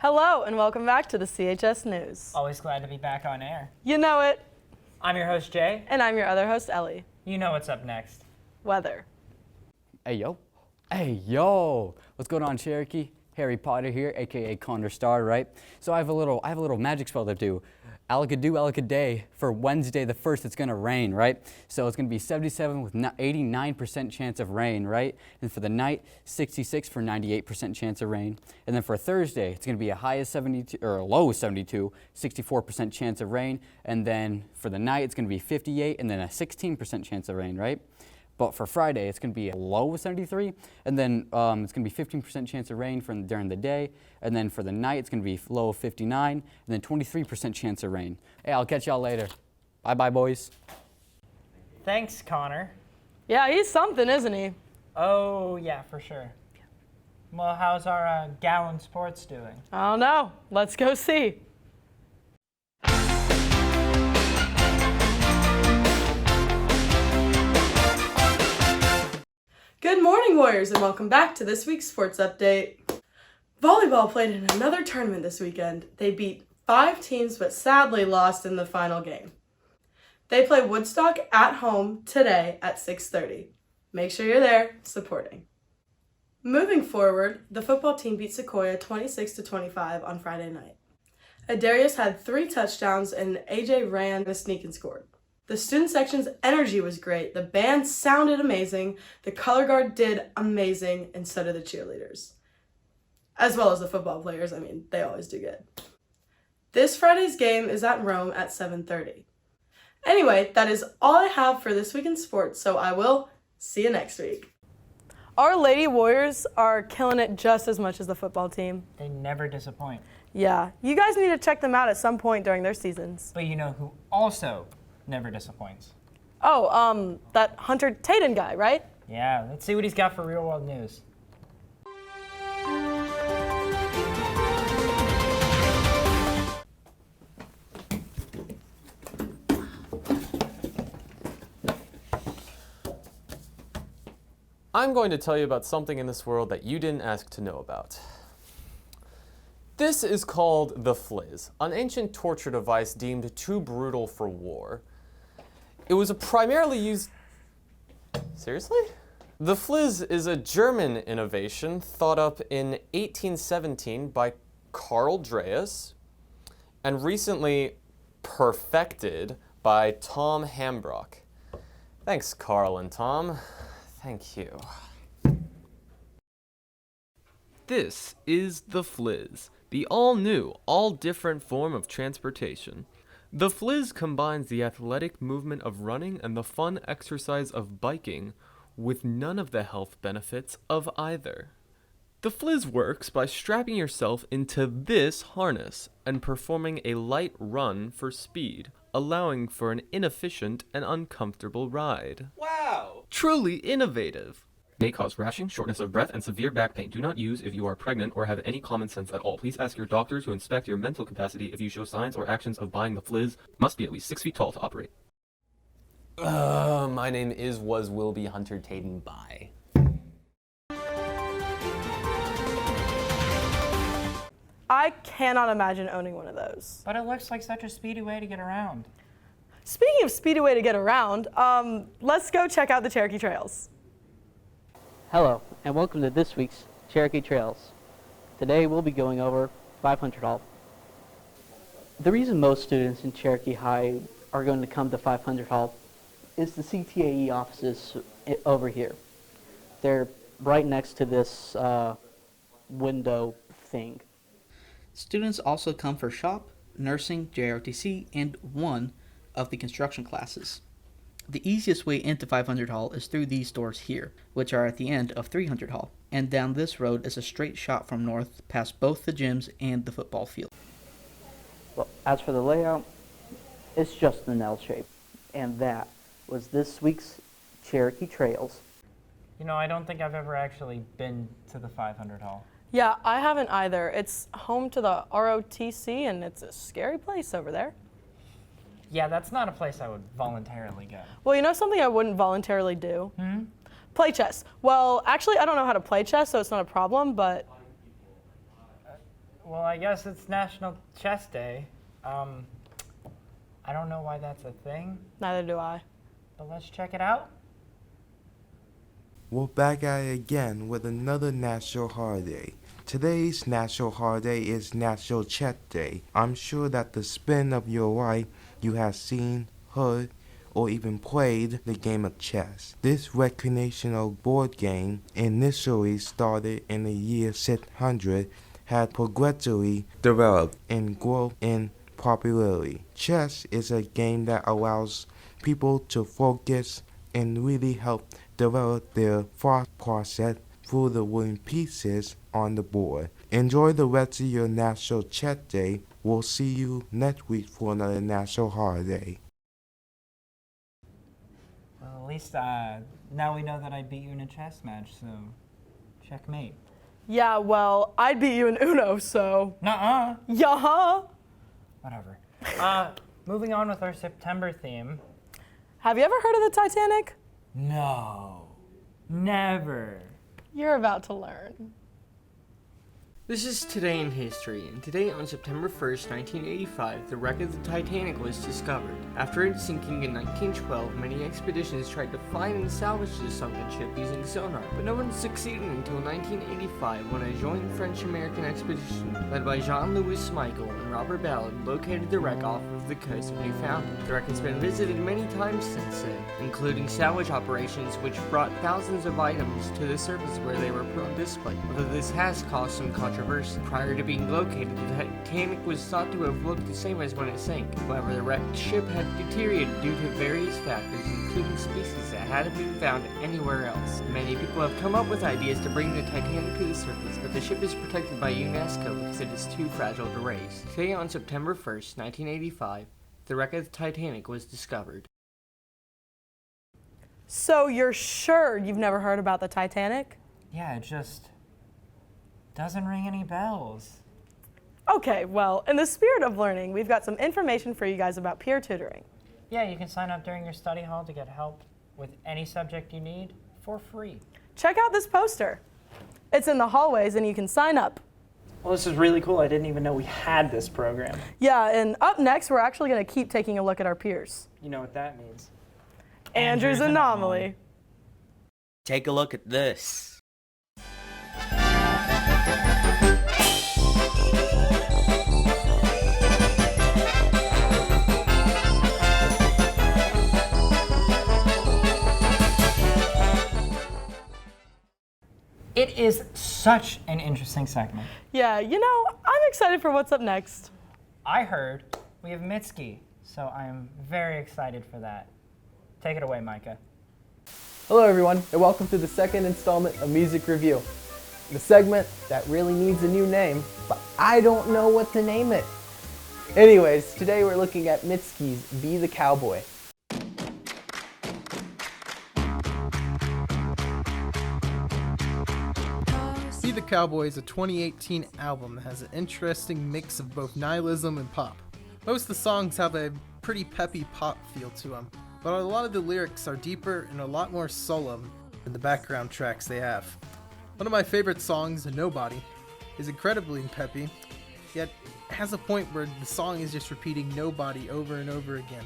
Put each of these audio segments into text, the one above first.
Hello and welcome back to the CHS News. Always glad to be back on air. You know it. I'm your host, Jay. And I'm your other host, Ellie. You know what's up next. Weather. Hey, yo. Hey, yo. What's going on, Cherokee? Harry Potter here, aka Condor Star, right? So I have a little magic spell to do. Alakadoo, alakaday. For Wednesday the 1st, it's gonna rain, right? So it's gonna be 77 with 89% chance of rain, right? And for the night, 66 for 98% chance of rain. And then for Thursday, it's gonna be a high of 72 or a low of 72, 64% chance of rain. And then for the night, it's gonna be 58 and then a 16% chance of rain, right? But for Friday, it's going to be a low of 73, and then it's going to be 15% chance of rain during the day, and then for the night, it's going to be low of 59, and then 23% chance of rain. Hey, I'll catch y'all later. Bye-bye, boys. Thanks, Connor. Yeah, he's something, isn't he? Oh, yeah, for sure. Well, how's our Gowan Sports doing? I don't know. Let's go see. Good morning, Warriors, and welcome back to this week's sports update. Volleyball played in another tournament this weekend. They beat 5 teams, but sadly lost in the final game. They play Woodstock at home today at 6:30. Make sure you're there supporting. Moving forward, the football team beat Sequoia 26-25 on Friday night. Adarius had 3 touchdowns and AJ ran a sneak and scored. The student section's energy was great. The band sounded amazing. The color guard did amazing, and so did the cheerleaders. As well as the football players. I mean, they always do good. This Friday's game is at Rome at 7:30. Anyway, that is all I have for this week in sports, so I will see you next week. Our Lady Warriors are killing it just as much as the football team. They never disappoint. Yeah, you guys need to check them out at some point during their seasons. But you know who also never disappoints? Oh, that Hunter Taden guy, right? Yeah, let's see what he's got for real world news. I'm going to tell you about something in this world that you didn't ask to know about. This is called the Fliz, an ancient torture device deemed too brutal for war. It was primarily used... Seriously? The Fliz is a German innovation thought up in 1817 by Carl Dreas and recently perfected by Tom Hambrock. Thanks, Carl and Tom. Thank you. This is the Fliz, the all-new, all-different form of transportation. The Fliz combines the athletic movement of running and the fun exercise of biking with none of the health benefits of either. The Fliz works by strapping yourself into this harness and performing a light run for speed, allowing for an inefficient and uncomfortable ride. Wow! Truly innovative. May cause rashing, shortness of breath, and severe back pain. Do not use if you are pregnant or have any common sense at all. Please ask your doctor to inspect your mental capacity if you show signs or actions of buying the Fliz. Must be at least 6 feet tall to operate. My name is, was, will be Hunter Taden. Bye. I cannot imagine owning one of those. But it looks like such a speedy way to get around. Speaking of speedy way to get around, let's go check out the Cherokee Trails. Hello, and welcome to this week's Cherokee Trails. Today we'll be going over 500 Hall. The reason most students in Cherokee High are going to come to 500 Hall is the CTAE offices over here. They're right next to this window thing. Students also come for shop, nursing, JROTC, and one of the construction classes. The easiest way into 500 Hall is through these doors here, which are at the end of 300 Hall, and down this road is a straight shot from north past both the gyms and the football field. Well, as for the layout, it's just an L shape. And that was this week's Cherokee Trails. You know, I don't think I've ever actually been to the 500 Hall. Yeah, I haven't either. It's home to the ROTC, and it's a scary place over there. Yeah, that's not a place I would voluntarily go. Well, you know something I wouldn't voluntarily do? Play chess. Well, actually, I don't know how to play chess, so it's not a problem, but Well, I guess it's National Chess Day. I don't know why that's a thing, Neither do I. but let's check it out. We're back at it again with another national holiday. Today's national holiday is National Chess Day. I'm sure that the spin of your life you have seen, heard, or even played the game of chess. This recreational board game initially started in the year 600 had progressively developed and grown in popularity. Chess is a game that allows people to focus and really help develop their thought process through the wooden pieces on the board. Enjoy the rest of your National Chess Day. We'll see you next week for another national holiday. Well, at least now we know that I beat you in a chess match, so checkmate. Yeah, well, I'd beat you in Uno, so. Nuh-uh. Yeah. Whatever. Moving on with our September theme. Have you ever heard of the Titanic? No. Never. You're about to learn. This is Today in History, and today on September 1st, 1985, the wreck of the Titanic was discovered. After its sinking in 1912, many expeditions tried to find and salvage the sunken ship using sonar, but no one succeeded until 1985 when a joint French-American expedition led by Jean-Louis Michel and Robert Ballard located the wreck off of the coast of Newfoundland. The wreck has been visited many times since then, including salvage operations which brought thousands of items to the surface where they were put on display. Although this has caused some controversy, prior to being located, the Titanic was thought to have looked the same as when it sank. However, the wrecked ship had deteriorated due to various factors, including species that hadn't been found anywhere else. Many people have come up with ideas to bring the Titanic to the surface, but the ship is protected by UNESCO because it is too fragile to raise. Today on September 1st, 1985, the wreck of the Titanic was discovered. So you're sure you've never heard about the Titanic? Yeah, it just doesn't ring any bells. Okay, well, in the spirit of learning, we've got some information for you guys about peer tutoring. Yeah, you can sign up during your study hall to get help with any subject you need for free. Check out this poster. It's in the hallways and you can sign up. Well, this is really cool. I didn't even know we had this program. Yeah, and up next, we're actually going to keep taking a look at our peers. You know what that means. Andrew's Anomaly. Take a look at this. It is such an interesting segment. Yeah, you know, I'm excited for what's up next. I heard we have Mitski, so I am very excited for that. Take it away, Micah. Hello everyone, and welcome to the second installment of Music Review. The segment that really needs a new name, but I don't know what to name it. Anyways, today we're looking at Mitski's Be the Cowboy. Be the Cowboy is a 2018 album that has an interesting mix of both nihilism and pop. Most of the songs have a pretty peppy pop feel to them, but a lot of the lyrics are deeper and a lot more solemn than the background tracks they have. One of my favorite songs, Nobody, is incredibly peppy, yet has a point where the song is just repeating Nobody over and over again.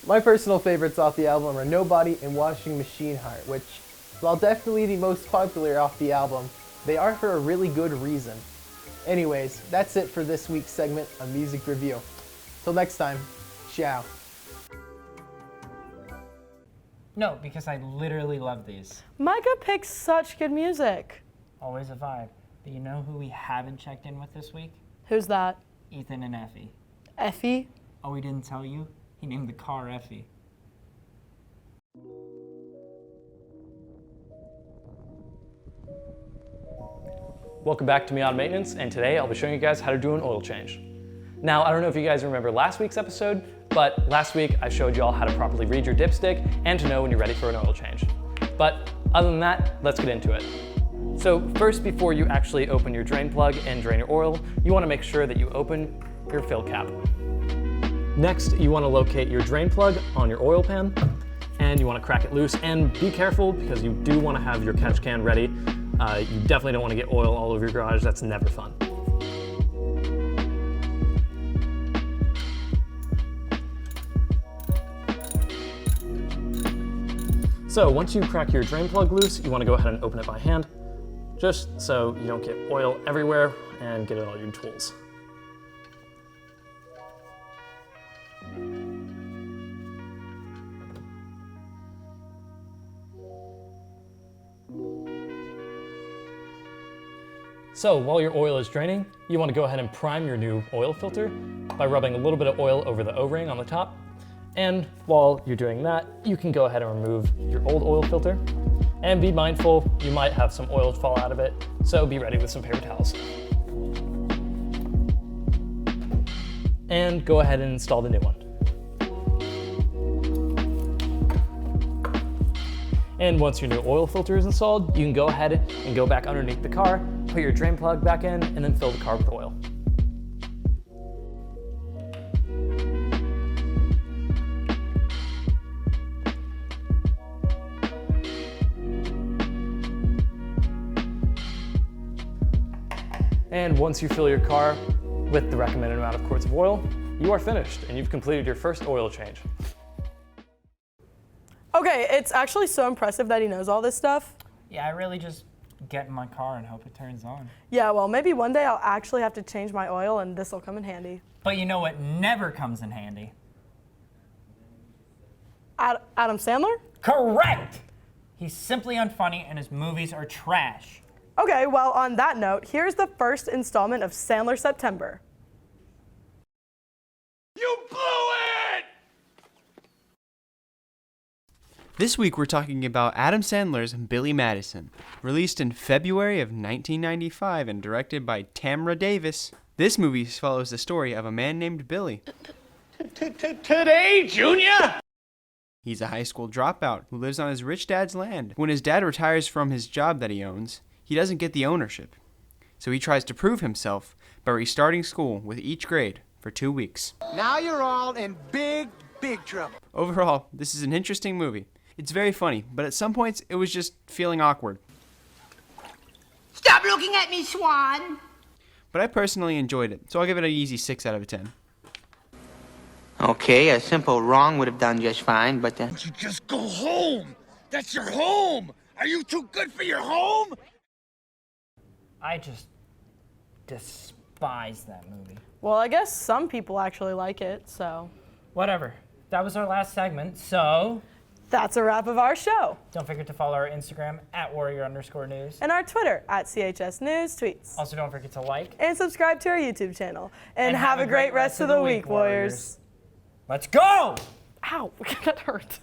My personal favorites off the album are Nobody and Washing Machine Heart, which, while definitely the most popular off the album, they are for a really good reason. Anyways, that's it for this week's segment of Music Review. Till next time, ciao. No, because I literally love these. Micah picks such good music. Always a vibe. But you know who we haven't checked in with this week? Who's that? Ethan and Effie. Effie? Oh, we didn't tell you? He named the car Effie. Welcome back to Me Auto Maintenance, and today I'll be showing you guys how to do an oil change. Now, I don't know if you guys remember last week's episode, but last week I showed you all how to properly read your dipstick and to know when you're ready for an oil change. But other than that, let's get into it. So first, before you actually open your drain plug and drain your oil, you want to make sure that you open your fill cap. Next, you want to locate your drain plug on your oil pan. and you want to crack it loose. And be careful because you do want to have your catch can ready. You definitely don't want to get oil all over your garage. That's never fun. So once you crack your drain plug loose, you want to go ahead and open it by hand, just so you don't get oil everywhere and get it on your tools. So while your oil is draining, you want to go ahead and prime your new oil filter by rubbing a little bit of oil over the O-ring on the top. And while you're doing that, you can go ahead and remove your old oil filter. And be mindful, you might have some oil fall out of it, so be ready with some paper towels. And go ahead and install the new one. And once your new oil filter is installed, you can go ahead and go back underneath the car, put your drain plug back in, and then fill the car with oil. And once you fill your car with the recommended amount of quarts of oil, you are finished and you've completed your first oil change. Okay, it's actually so impressive that he knows all this stuff. Yeah, I really just get in my car and hope it turns on. Yeah, well, maybe one day I'll actually have to change my oil and this will come in handy. But you know what never comes in handy? Adam Sandler? Correct! He's simply unfunny and his movies are trash. Okay, well, on that note, here's the first installment of Sandler September. You blew it! This week we're talking about Adam Sandler's Billy Madison, released in February of 1995 and directed by Tamra Davis. This movie follows the story of a man named Billy. Today, Junior? He's a high school dropout who lives on his rich dad's land. When his dad retires from his job that he owns, he doesn't get the ownership. So he tries to prove himself by restarting school with each grade for 2 weeks. Now you're all in big trouble. Overall, this is an interesting movie. It's very funny, but at some points it was just feeling awkward. Stop looking at me, Swan! But I personally enjoyed it, so I'll give it an easy 6 out of 10. Okay, a simple wrong would have done just fine, but Would you just go home? That's your home! Are you too good for your home? I just despise that movie. Well, I guess some people actually like it, so. Whatever. That was our last segment, so that's a wrap of our show. Don't forget to follow our Instagram @warrior_news. And our Twitter @CHS News Tweets. Also, don't forget to like and subscribe to our YouTube channel. And have a great rest of the week, Warriors. Let's go! Ow, that hurt.